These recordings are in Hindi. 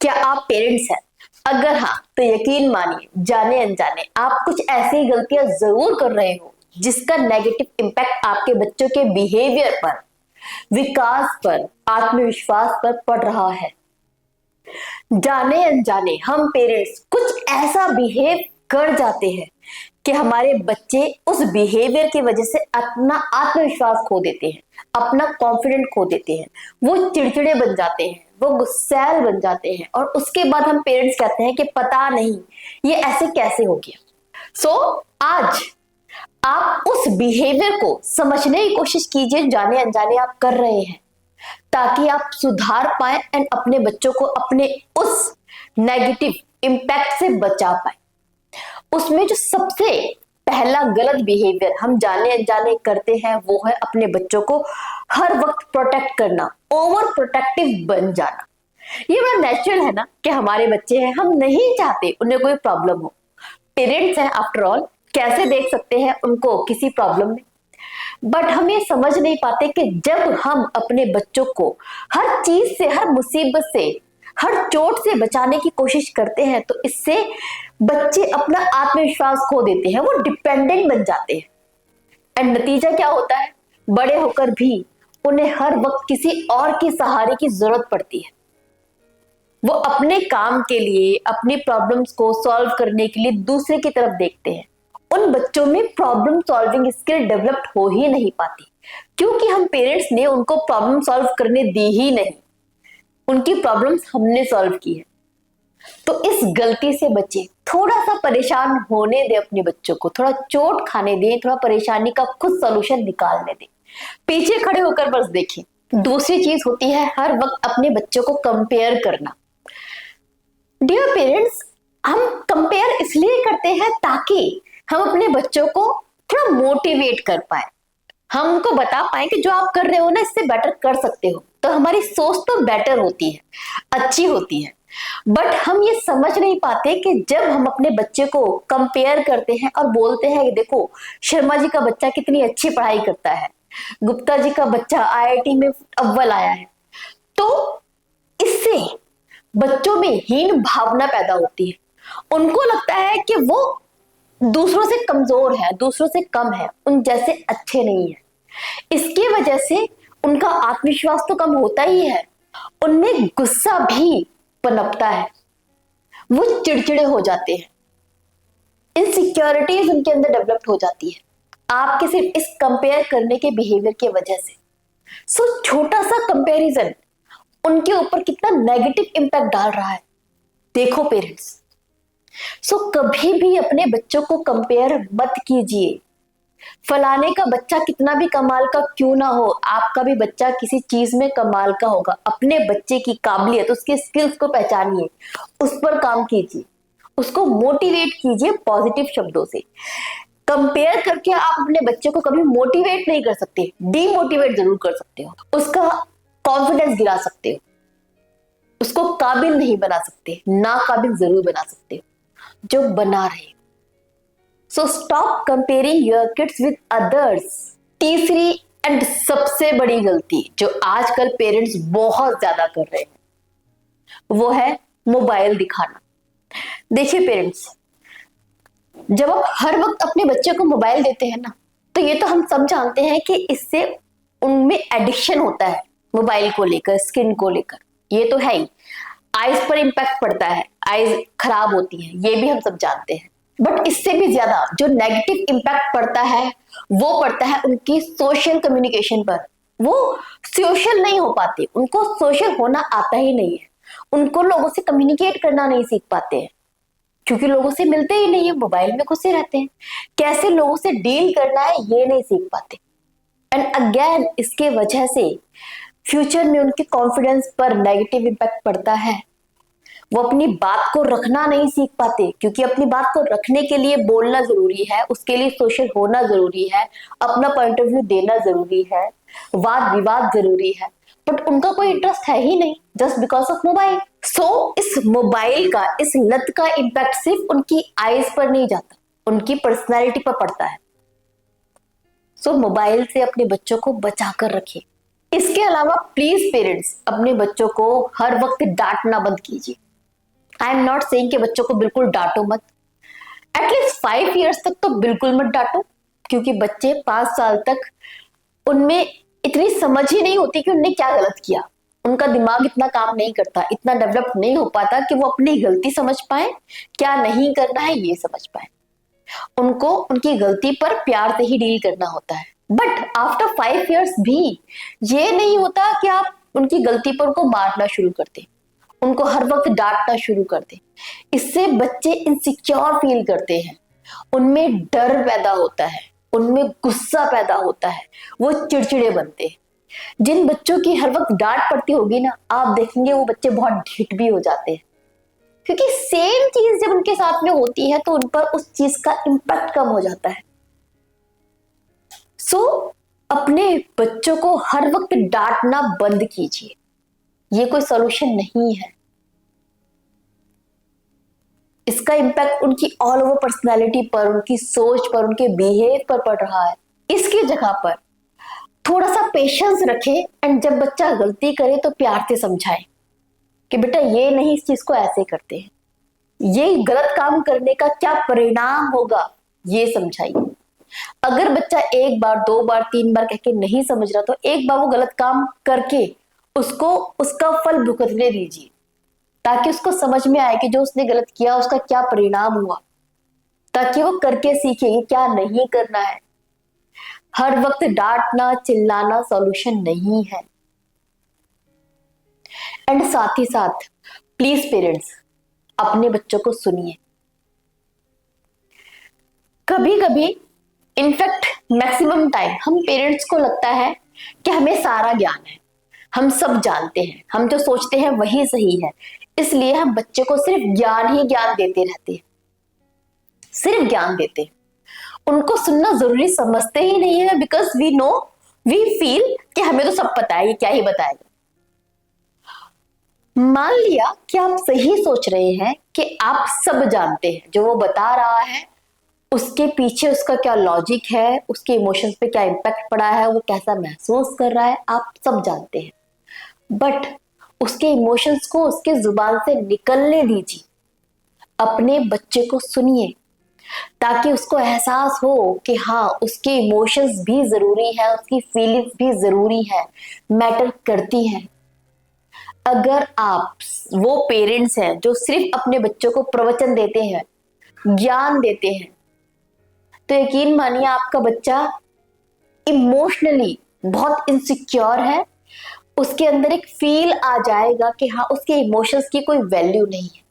क्या आप पेरेंट्स हैं? अगर हाँ तो यकीन मानिए जाने अनजाने आप कुछ ऐसी गलतियां जरूर कर रहे हो जिसका नेगेटिव इम्पैक्ट आपके बच्चों के बिहेवियर पर, विकास पर, आत्मविश्वास पर पड़ रहा है। जाने अनजाने हम पेरेंट्स कुछ ऐसा बिहेव कर जाते हैं कि हमारे बच्चे उस बिहेवियर की वजह से अपना आत्मविश्वास खो देते हैं, अपना कॉन्फिडेंट खो देते हैं, वो चिड़चिड़े बन जाते हैं, वो गुस्सैल बन जाते हैं और उसके बाद हम पेरेंट्स कहते हैं कि पता नहीं ये ऐसे कैसे हो गया। आज आप उस बिहेवियर को समझने की कोशिश कीजिए जाने अनजाने आप कर रहे हैं, ताकि आप सुधार पाए एंड अपने बच्चों को अपने उस नेगेटिव इम्पैक्ट से बचा पाए। उसमें जो सबसे पहला गलत बिहेवियर हम जाने अनजाने करते हैं वो है अपने बच्चों को हर वक्त प्रोटेक्ट करना, ओवर प्रोटेक्टिव बन जाना। ये बड़ा नेचुरल है ना कि हमारे बच्चे हैं, हम नहीं चाहते उन्हें कोई प्रॉब्लम हो। पेरेंट्स हैं आफ्टर ऑल, कैसे देख सकते हैं उनको किसी प्रॉब्लम में। बट हम ये समझ नहीं पाते कि जब हम अपने बच्चों को हर चीज से, हर मुसीबत से, हर चोट से बचाने की कोशिश करते हैं तो इससे बच्चे अपना आत्मविश्वास खो देते हैं, वो डिपेंडेंट बन जाते हैं। एंड नतीजा क्या होता है? बड़े होकर भी उन्हें हर वक्त किसी और के सहारे की जरूरत पड़ती है। वो अपने काम के लिए, अपनी प्रॉब्लम्स को सॉल्व करने के लिए दूसरे की तरफ देखते हैं। उन बच्चों में प्रॉब्लम सॉल्विंग स्किल डेवलप हो ही नहीं पाती, क्योंकि हम पेरेंट्स ने उनको प्रॉब्लम सॉल्व करने दी ही नहीं, उनकी प्रॉब्लम्स हमने सॉल्व की है। तो इस गलती से बचे, थोड़ा सा परेशान होने दे अपने बच्चों को, थोड़ा चोट खाने दें, थोड़ा परेशानी का खुद सॉल्यूशन निकालने दें, पीछे खड़े होकर बस देखें। दूसरी चीज होती है हर वक्त अपने बच्चों को कंपेयर करना। डियर पेरेंट्स, हम कंपेयर इसलिए करते हैं ताकि हम अपने बच्चों को थोड़ा मोटिवेट कर पाए, हम उनको बता पाए कि जो आप कर रहे हो ना इससे बेटर कर सकते हो। तो हमारी सोच तो बेटर होती है, अच्छी होती है। बट हम ये समझ नहीं पाते कि जब हम अपने बच्चे को कंपेयर करते हैं और बोलते हैं कि देखो शर्मा जी का बच्चा कितनी अच्छी पढ़ाई करता है, गुप्ता जी का बच्चा आईआईटी में अव्वल आया है, तो इससे बच्चों में हीन भावना पैदा होती है। उनको लगता है कि वो दूसरों से कमजोर है, दूसरों से कम है, उन जैसे अच्छे नहीं है। इसकी वजह से उनका आत्मविश्वास तो कम होता ही है, उनमें गुस्सा भी पनपता है, वो चिड़चिड़े हो जाते हैं, इनसिक्योरिटीज उनके अंदर डेवलप हो जाती है, आपके सिर्फ इस कंपेयर करने के बिहेवियर की वजह से। छोटा सा कंपैरिजन उनके ऊपर कितना नेगेटिव इंपैक्ट डाल रहा है, देखो पेरेंट्स। कभी भी अपने बच्चों को कंपेयर मत कीजिए। फलाने का बच्चा कितना भी कमाल का क्यों ना हो, आपका भी बच्चा किसी चीज में कमाल का होगा। अपने बच्चे की काबिलियत, उसके स्किल्स को पहचानिए, उस पर काम कीजिए, उसको मोटिवेट कीजिए पॉजिटिव शब्दों से। कंपेयर करके आप अपने बच्चे को कभी मोटिवेट नहीं कर सकते, डीमोटिवेट जरूर कर सकते हो, उसका कॉन्फिडेंस गिरा सकते हो, उसको काबिल नहीं बना सकते, ना काबिल जरूर बना सकते हो जो बना रहे। Stop comparing your kids with others. तीसरी एंड सबसे बड़ी गलती जो आजकल पेरेंट्स बहुत ज्यादा कर रहे हैं वो है मोबाइल दिखाना। देखिए पेरेंट्स, जब आप हर वक्त अपने बच्चे को मोबाइल देते हैं ना, तो ये तो हम सब जानते हैं कि इससे उनमें एडिक्शन होता है, मोबाइल को लेकर, स्किन को लेकर, ये तो है ही। आईज पर इंपैक्ट पड़ता है, आईज खराब होती है, ये भी हम सब जानते हैं। बट इससे भी ज्यादा जो नेगेटिव इंपैक्ट पड़ता है वो पड़ता है उनकी सोशल कम्युनिकेशन पर। वो सोशल नहीं हो पाते, उनको सोशल होना आता ही नहीं है, उनको लोगों से कम्युनिकेट करना नहीं सीख पाते हैं, क्योंकि लोगों से मिलते ही नहीं है, मोबाइल में घुसे रहते हैं। कैसे लोगों से डील करना है ये नहीं सीख पाते। एंड अगेन इसके वजह से फ्यूचर में उनके कॉन्फिडेंस पर नेगेटिव इंपैक्ट पड़ता है। वो अपनी बात को रखना नहीं सीख पाते, क्योंकि अपनी बात को रखने के लिए बोलना जरूरी है, उसके लिए सोशल होना जरूरी है, अपना पॉइंट ऑफ व्यू देना जरूरी है, वाद विवाद जरूरी है। बट उनका कोई इंटरेस्ट है ही नहीं, जस्ट बिकॉज ऑफ मोबाइल। इस मोबाइल का, इस लत का इंपैक्ट सिर्फ उनकी आईज पर नहीं जाता, उनकी पर्सनैलिटी पर पड़ता है। मोबाइल से अपने बच्चों को बचा कर रखिए। इसके अलावा प्लीज पेरेंट्स अपने बच्चों को हर वक्त डांटना बंद कीजिए। आई एम नॉट सेइंग कि बच्चों को बिल्कुल डांटो मत, एटलीस्ट 5 years तक तो बिल्कुल मत डांटो, क्योंकि बच्चे 5 साल तक उनमें इतनी समझ ही नहीं होती कि उनने क्या गलत किया। उनका दिमाग इतना काम नहीं करता, इतना डेवलप नहीं हो पाता कि वो अपनी गलती समझ पाए, क्या नहीं करना है ये समझ पाए। उनको उनकी गलती पर प्यार से ही डील करना होता है। बट आफ्टर 5 years भी ये नहीं होता कि आप उनकी गलती पर उनको मारना शुरू कर दें, उनको हर वक्त डांटना शुरू कर दें। इससे बच्चे इनसिक्योर फील करते हैं, उनमें डर पैदा होता है, उनमें गुस्सा पैदा होता है, वो चिड़चिड़े बनते हैं। जिन बच्चों की हर वक्त डांट पड़ती होगी ना, आप देखेंगे वो बच्चे बहुत ढीठ भी हो जाते हैं, क्योंकि सेम चीज जब उनके साथ में होती है तो उन पर उस चीज का इम्पैक्ट कम हो जाता है। सो अपने बच्चों को हर वक्त डांटना बंद कीजिए, ये कोई सॉल्यूशन नहीं है। इसका इम्पैक्ट उनकी ऑल ओवर पर्सनैलिटी पर, उनकी सोच पर, उनके बिहेव पर पड़ रहा है। इसकी जगह पर थोड़ा सा पेशेंस रखें एंड जब बच्चा गलती करे तो प्यार से समझाएं कि बेटा ये नहीं, इस चीज को ऐसे करते हैं, ये गलत काम करने का क्या परिणाम होगा ये समझाइए। अगर बच्चा 1 बार 2 बार 3 बार कह के नहीं समझ रहा तो एक बार वो गलत काम करके उसको उसका फल भुगतने दीजिए, ताकि उसको समझ में आए कि जो उसने गलत किया उसका क्या परिणाम हुआ, ताकि वो करके सीखे कि क्या नहीं करना है। हर वक्त डांटना चिल्लाना सॉल्यूशन नहीं है। एंड साथ ही साथ प्लीज पेरेंट्स अपने बच्चों को सुनिए। कभी कभी इनफैक्ट मैक्सिमम टाइम हम पेरेंट्स को लगता है कि हमें सारा ज्ञान है, हम सब जानते हैं, हम जो सोचते हैं वही सही है, इसलिए हम बच्चे को सिर्फ ज्ञान ही ज्ञान देते रहते हैं, सिर्फ ज्ञान देते हैं। उनको सुनना जरूरी समझते ही नहीं है, because we know, we feel कि हमें तो सब पता है, ये क्या ही बताएगा। मान लिया कि आप सही सोच रहे हैं कि आप सब जानते हैं, जो वो बता रहा है उसके पीछे उसका क्या लॉजिक है, उसके इमोशंस पे क्या इम्पैक्ट पड़ा है, वो कैसा महसूस कर रहा है, आप सब जानते हैं। बट उसके इमोशंस को उसके जुबान से निकलने दीजिए, अपने बच्चे को सुनिए, ताकि उसको एहसास हो कि हाँ उसके इमोशंस भी जरूरी है, उसकी फीलिंग्स भी जरूरी है, मैटर करती हैं। अगर आप वो पेरेंट्स हैं जो सिर्फ अपने बच्चों को प्रवचन देते हैं, ज्ञान देते हैं, तो यकीन मानिए आपका बच्चा इमोशनली बहुत इनसिक्योर है, उसके अंदर एक फील आ जाएगा कि हाँ उसके इमोशंस की कोई वैल्यू नहीं है।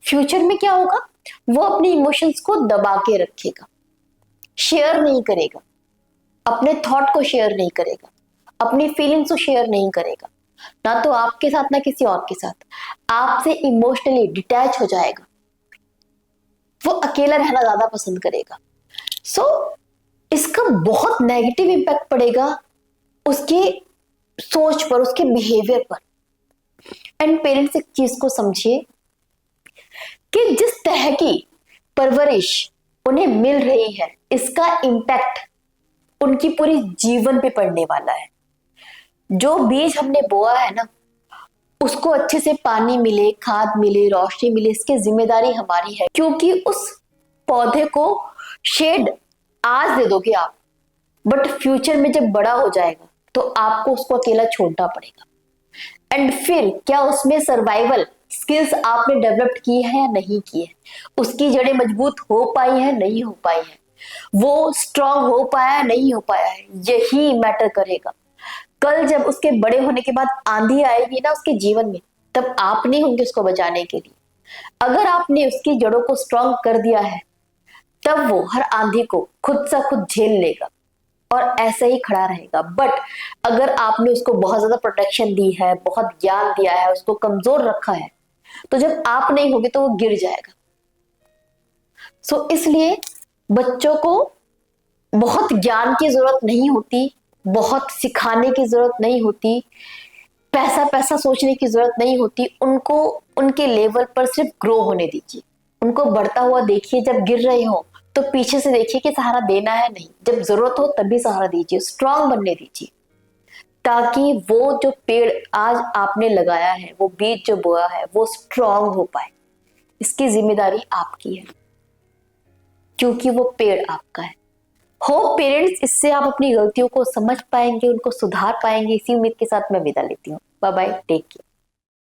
फ्यूचर में क्या होगा, वो अपने इमोशंस को दबा के रखेगा, शेयर नहीं करेगा, अपने थॉट को शेयर नहीं करेगा, अपनी फीलिंग्स को शेयर नहीं करेगा, ना तो आपके साथ ना किसी और के साथ, आपसे इमोशनली डिटैच हो जाएगा, वो अकेला रहना ज्यादा पसंद करेगा। सो इसका बहुत नेगेटिव इम्पैक्ट पड़ेगा उसके सोच पर, उसके बिहेवियर पर। एंड पेरेंट्स एक चीज को समझिए कि जिस तरह की परवरिश उन्हें मिल रही है, इसका इम्पैक्ट उनकी पूरी जीवन पे पड़ने वाला है। जो बीज हमने बोया है ना, उसको अच्छे से पानी मिले, खाद मिले, रोशनी मिले, इसकी जिम्मेदारी हमारी है, क्योंकि उस पौधे को शेड आज दे दोगे आप, बट फ्यूचर में जब बड़ा हो जाएगा तो आपको उसको अकेला छोड़ना पड़ेगा। एंड फिर क्या उसमें सर्वाइवल स्किल्स आपने डेवलप की है या नहीं की है, उसकी जड़ें मजबूत हो पाई है नहीं हो पाई है, वो स्ट्रांग हो पाया नहीं हो पाया है, यही मैटर करेगा। कल जब उसके बड़े होने के बाद आंधी आएगी ना उसके जीवन में, तब आप नहीं होंगे उसको बचाने के लिए। अगर आपने उसकी जड़ों को स्ट्रांग कर दिया है, तब वो हर आंधी को खुद सा खुद झेल लेगा और ऐसे ही खड़ा रहेगा। बट अगर आपने उसको बहुत ज्यादा प्रोटेक्शन दी है, बहुत ज्ञान दिया है, उसको कमजोर रखा है, तो जब आप नहीं होगे तो वो गिर जाएगा। सो इसलिए बच्चों को बहुत ज्ञान की जरूरत नहीं होती, बहुत सिखाने की जरूरत नहीं होती, पैसा पैसा सोचने की जरूरत नहीं होती। उनको उनके लेवल पर सिर्फ ग्रो होने दीजिए, उनको बढ़ता हुआ देखिए। जब गिर रहे हो तो पीछे से देखिए कि सहारा देना है नहीं, जब जरूरत हो तभी सहारा दीजिए, स्ट्रांग बनने दीजिए। ताकि वो जो पेड़ आज आपने लगाया है, वो बीज जो बोया है, वो स्ट्रांग हो पाए। इसकी जिम्मेदारी आपकी है, क्योंकि वो पेड़ आपका है। होप पेरेंट्स इससे आप अपनी गलतियों को समझ पाएंगे, उनको सुधार पाएंगे। इसी उम्मीद के साथ मैं विदा लेती हूँ। Bye bye, take care.